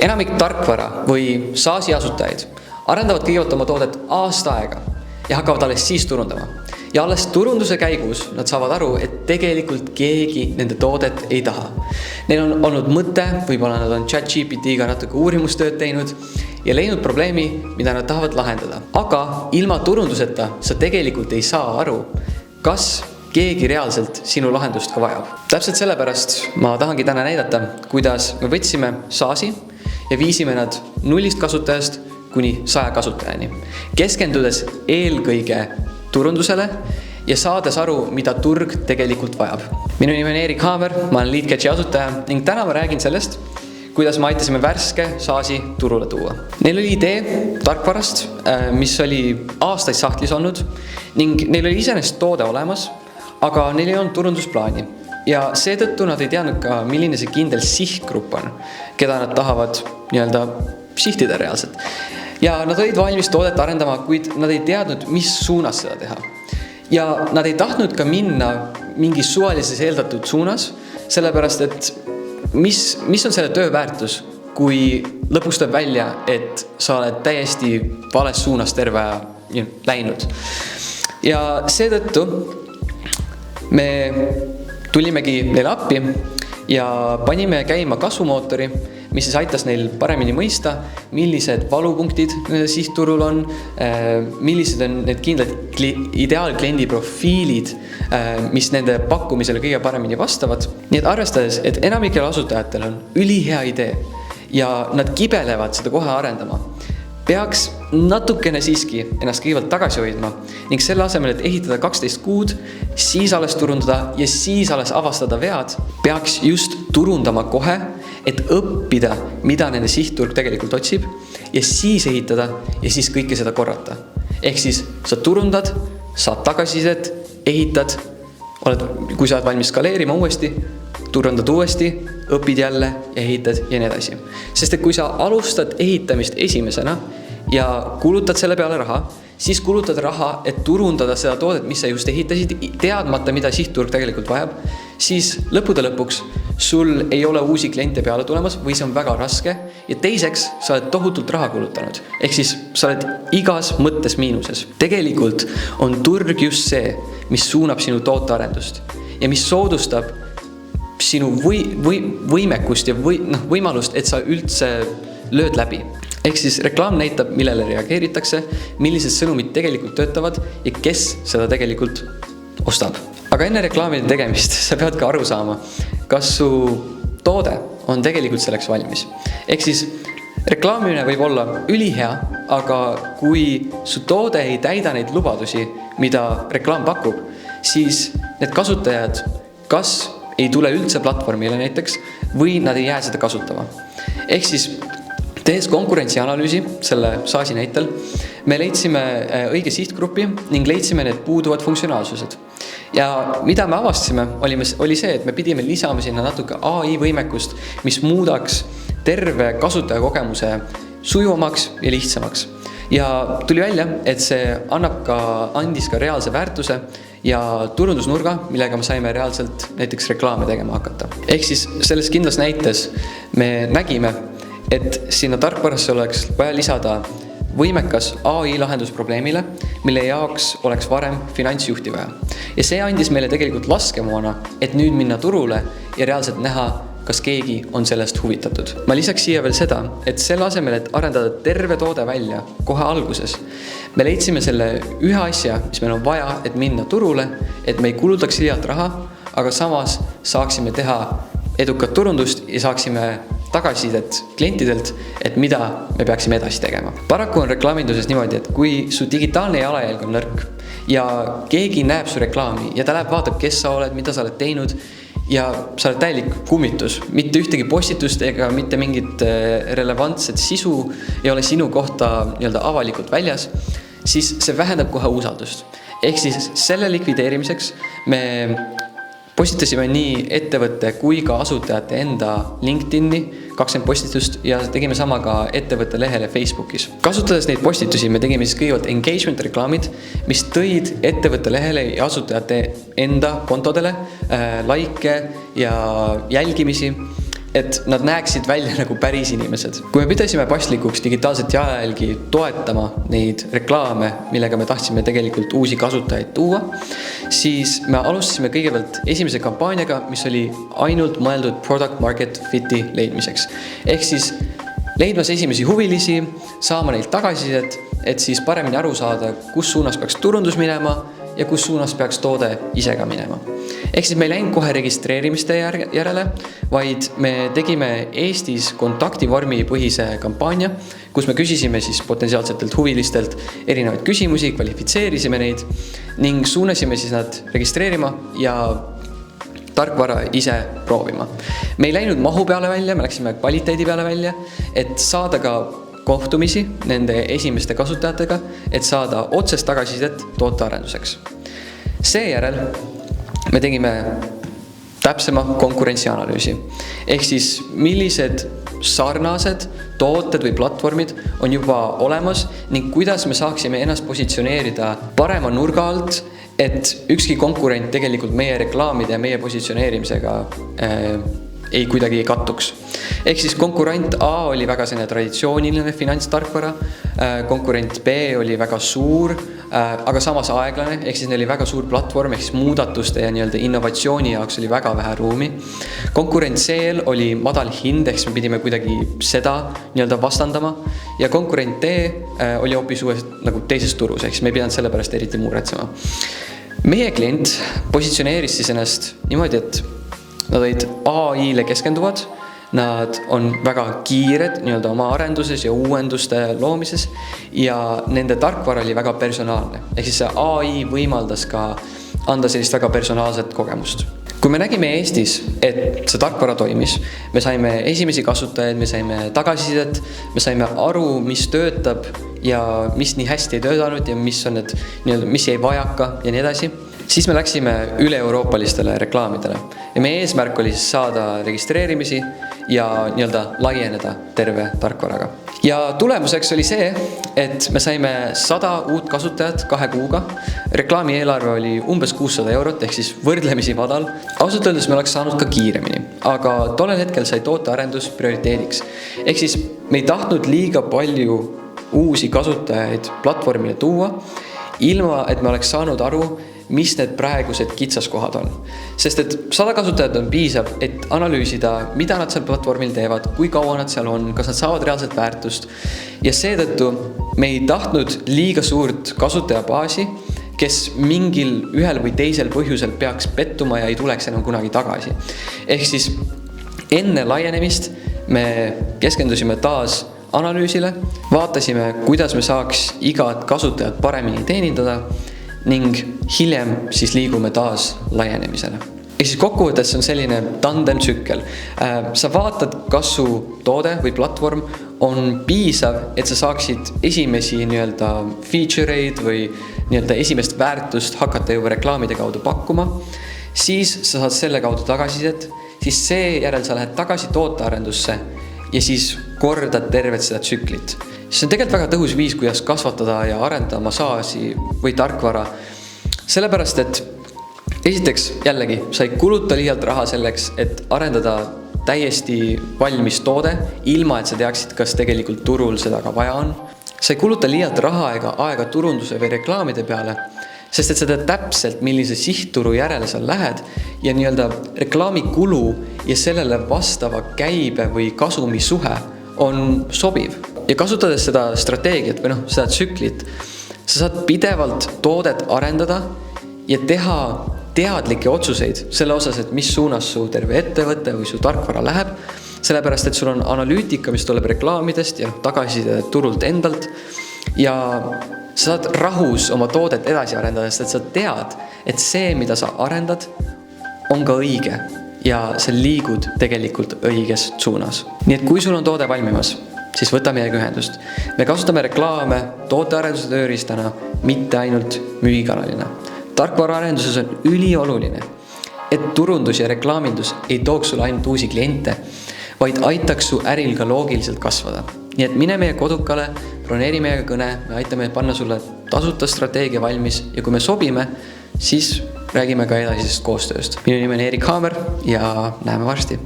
Enamik tarkvara või SaaS asutajaid arendavad kõigepealt oma toodet aasta aega ja hakkavad alles siis turundama. Ja alles turunduse käigus nad saavad aru, et tegelikult keegi nende toodet ei taha. Neil on olnud mõte, võib-olla nad on ChatGPT-ga natuke uurimustööd teinud ja leidnud probleemi, mida nad tahavad lahendada. Aga ilma turunduseta sa tegelikult ei saa aru, kas keegi reaalselt sinu lahendust ka vajab. Täpselt sellepärast ma tahangi täna näidata, kuidas me võtsime SaaSi ja viisime nad 0 kasutajast kuni 100 kasutajani. Keskendudes eelkõige turundusele ja saades aru, mida turg tegelikult vajab. Minu nimi on Erik Haamer, ma olen LeadCatchi asutaja ning täna ma räägin sellest, kuidas me aitasime värske SaaSi turule tuua. Neil oli idee tarkvarast, mis oli aastaid sahtlis olnud ning neil oli iseenesest toode olemas, aga neil ei olnud turundusplaani. Ja seetõttu nad ei teadnud ka, milline see kindel sihtgrupp on, keda nad tahavad sihtida reaalselt. Ja nad olid valmis toodet arendama, kuid nad ei teadnud, mis suunas seda teha. Ja nad ei tahtnud ka minna mingi suvalises eeldatud suunas, sellepärast et mis on selle töö väärtus, kui lõpuks tuleb välja, et sa oled täiesti vales suunas terve aja läinud. Ja seetõttu me tulimegi neile appi ja panime käima kasvumootori, mis siis aitas neil paremini mõista, millised valupunktid sihtturul on, millised on need kindlad ideaalkliendi profiilid, mis nende pakkumisele kõige paremini vastavad. Nii et arvestades, et enamikel asutajatel on ülihea idee ja nad kibelevad seda kohe arendama, peaks natukene siiski ennast kõigepealt tagasi hoidma ning selle asemel, et ehitada 12 kuud, siis alles turundada ja siis alles avastada vead, peaks just turundama kohe, et õppida, mida nende sihtturg tegelikult otsib ja siis ehitada ja siis kõike seda korrata. Ehk siis sa turundad, saad tagasisidet, ehitad, kui sa oled valmis skaleerima uuesti, turundad uuesti, õpid jälle ja ehitad ja nii edasi. Sest et kui sa alustad ehitamist esimesena ja kulutad selle peale raha, siis kulutad raha, et turundada seda toodet, mis sa just ehitasid, teadmata, mida sihtturg tegelikult vajab, siis lõppude lõpuks sul ei ole uusi kliente peale tulemas või see on väga raske ja teiseks sa oled tohutult raha kulutanud. Ehk siis sa oled igas mõttes miinuses. Tegelikult on turg just see, mis suunab sinu tootearendust ja mis soodustab sinu võimekust ja võimalust, et sa üldse lööd läbi. Ehk siis reklaam näitab, millele reageeritakse, millised sõnumid tegelikult töötavad ja kes seda tegelikult ostab. Aga enne reklaamide tegemist sa pead ka aru saama, kas su toode on tegelikult selleks valmis. Ehk siis reklaamimine võib olla ülihea, aga kui su toode ei täida neid lubadusi, mida reklaam pakub, siis need kasutajad kas ei tule üldse platvormile näiteks või nad ei jää seda kasutama. Ehk siis tehes konkurentsianalüüsi selle SaaSi näitel, me leidsime õige sihtgrupi ning leidsime need puuduvad funktsionaalsused. Ja mida me avastasime, oli see, et me pidime lisama sinna natuke AI võimekust, mis muudaks terve kasutajakogemuse sujuvamaks ja lihtsamaks. Ja tuli välja, et see andis ka reaalse väärtuse ja turundusnurga, millega me saime reaalselt näiteks reklaame tegema hakata. Ehk siis selles kindlas näites me nägime, et sinna tarkvarasse oleks vaja lisada võimekas AI lahendus probleemile, mille jaoks oleks varem finantsjuhti vaja. Ja see andis meile tegelikult laskemoona, et nüüd minna turule ja reaalselt näha, kas keegi on sellest huvitatud. Ma lisaks siia veel seda, et selle asemel, et arendada terve toode välja kohe alguses, me leidsime selle ühe asja, mis meil on vaja, et minna turule, et me ei kulutaks liialt raha, aga samas saaksime teha edukat turundust ja saaksime tagasisidet klientidelt, et mida me peaksime edasi tegema. Paraku on reklaaminduses niimoodi, et kui su digitaalne jalajälg on nõrk ja keegi näeb su reklaami ja ta läheb vaatab, kes sa oled, mida sa oled teinud ja sa oled täielik kummitus, mitte ühtegi postitust ega mitte mingit relevantset sisu ei ole sinu kohta avalikult väljas, siis see vähendab kohe usaldust. Ehk siis selle likvideerimiseks me postitasime nii ettevõtte kui ka asutajate enda LinkedIni 20 postitust ja tegime sama ka ettevõtte lehele Facebookis. Kasutades neid postitusi me tegime siis kõigepealt engagement reklaamid, mis tõid ettevõtte lehele ja asutajate enda kontodele like ja jälgimisi et nad näeksid välja nagu päris inimesed. Kui me pidasime paslikuks digitaalset jalajälgi toetama neid reklaame, millega me tahtsime tegelikult uusi kasutajaid tuua, siis me alustasime kõigepealt esimese kampaaniaga, mis oli ainult mõeldud product market fit'i leidmiseks. Ehk siis leidmas esimesi huvilisi, saama neilt tagasisidet, et siis paremini aru saada, kus suunas peaks turundus minema ja kus suunas peaks toode ise ka minema. Ehk siis me ei läinud kohe registreerimiste järele, vaid me tegime Eestis kontaktivormi põhise kampaania, kus me küsisime siis potentsiaalsetelt huvilistelt erinevaid küsimusi, kvalifitseerisime neid ning suunasime siis nad registreerima ja tarkvara ise proovima. Me ei läinud mahu peale välja, me läksime kvaliteedi peale välja, et saada ka kohtumisi nende esimeste kasutajatega, et saada otsest tagasisidet tootearenduseks. Seejärel me tegime täpsema konkurentsianalüüsi. Ehk siis millised sarnased tooted või platvormid on juba olemas ning kuidas me saaksime ennast positsioneerida parema nurga alt, et ükski konkurent tegelikult meie reklaamide ja meie positsioneerimisega ei kuidagi ei kattuks. Ehk siis konkurent A oli väga selline traditsiooniline finantstarkvara, konkurent B oli väga suur, aga samas aeglane, ehk siis neil oli väga suur platvorm, ehk siis muudatuste ja innovatsiooni jaoks oli väga vähe ruumi. Konkurent C-l oli madal hind, ehk siis me pidime kuidagi seda vastandama ja konkurent D oli hoopis nagu teises turus, ehk siis me ei pidanud selle pärast eriti muretsema. Meie klient positsioneeris siis ennast niimoodi, et nad olid AI-le keskenduvad, nad on väga kiired oma arenduses ja uuenduste loomises ja nende tarkvara oli väga personaalne. Ehk siis see AI võimaldas ka anda sellist väga personaalset kogemust. Kui me nägime Eestis, et see tarkvara toimis, me saime esimesi kasutajaid, me saime tagasisidet, me saime aru, mis töötab ja mis nii hästi ei töötanud ja mis on need, mis jäi vajaka ja nii edasi, siis me läksime üle-euroopalistele reklaamidele. Ja meie eesmärk oli siis saada registreerimisi ja laieneda terve tarkvaraga. Ja tulemuseks oli see, et me saime 100 uut kasutajat 2 kuuga. Reklaami eelarve oli umbes 600 €, ehk siis võrdlemisi madal. Ausalt öeldes me oleks saanud ka kiiremini, aga tollel hetkel sai tootearendus prioriteediks. Ehk siis me ei tahtnud liiga palju uusi kasutajaid platvormile tuua, ilma et me oleks saanud aru, mis need praegused kitsaskohad on. Sest et 100 kasutajat on piisav, et analüüsida, mida nad seal platvormil teevad, kui kaua nad seal on, kas nad saavad reaalselt väärtust. Ja seetõttu me ei tahtnud liiga suurt kasutajabaasi, kes mingil ühel või teisel põhjusel peaks pettuma ja ei tuleks enam kunagi tagasi. Ehk siis enne laienemist me keskendusime taas analüüsile, vaatasime, kuidas me saaks igat kasutajat paremini teenindada ning hiljem siis liigume taas laienemisele. Ehk siis kokkuvõttes on selline tandemtsükkel. Sa vaatad, kas su toode või platvorm on piisav, et sa saaksid esimesi feature'id või esimest väärtust hakata juba reklaamide kaudu pakkuma. Siis sa saad selle kaudu tagasisidet, siis seejärel sa lähed tagasi tootearendusse ja siis kordad tervet seda tsüklit. See on tegelikult väga tõhus viis, kuidas kasvatada ja arendada oma SaaS-i või tarkvara. Sellepärast, et esiteks jällegi, sa ei kuluta liialt raha selleks, et arendada täiesti valmis toode, ilma et sa teaksid, kas tegelikult turul seda ka vaja on. Sa ei kuluta liialt raha ega aega turunduse või reklaamide peale, sest et sa tead täpselt, millise sihtturu järele sa lähed ja reklaamikulu ja sellele vastava käibe või kasumi suhe on sobiv. Ja kasutades seda strateegiat või seda tsüklit, sa saad pidevalt toodet arendada ja teha teadlikke otsuseid selle osas, et mis suunas su terve ettevõte või su tarkvara läheb, sellepärast, et sul on analüütika, mis tuleb reklaamidest ja tagasiside turult endalt ja sa saad rahus oma toodet edasi arendada, sest et sa tead, et see, mida sa arendad, on ka õige ja sa liigud tegelikult õiges suunas. Nii et kui sul on toode valmimas, siis võta meiega ühendust. Me kasutame reklaame tootearenduse tööriistana, mitte ainult müügikanalina. Tarkvaraarenduses on ülioluline, et turundus ja reklaamindus ei tooks sulle ainult uusi kliente, vaid aitaks su äril ka loogiliselt kasvada. Nii et mine meie kodukale, broneeri meiega kõne, me aitame panna sulle tasuta strateegia valmis ja kui me sobime, siis räägime ka edasisest koostööst. Minu nimi on Erik Haamer ja näeme varsti.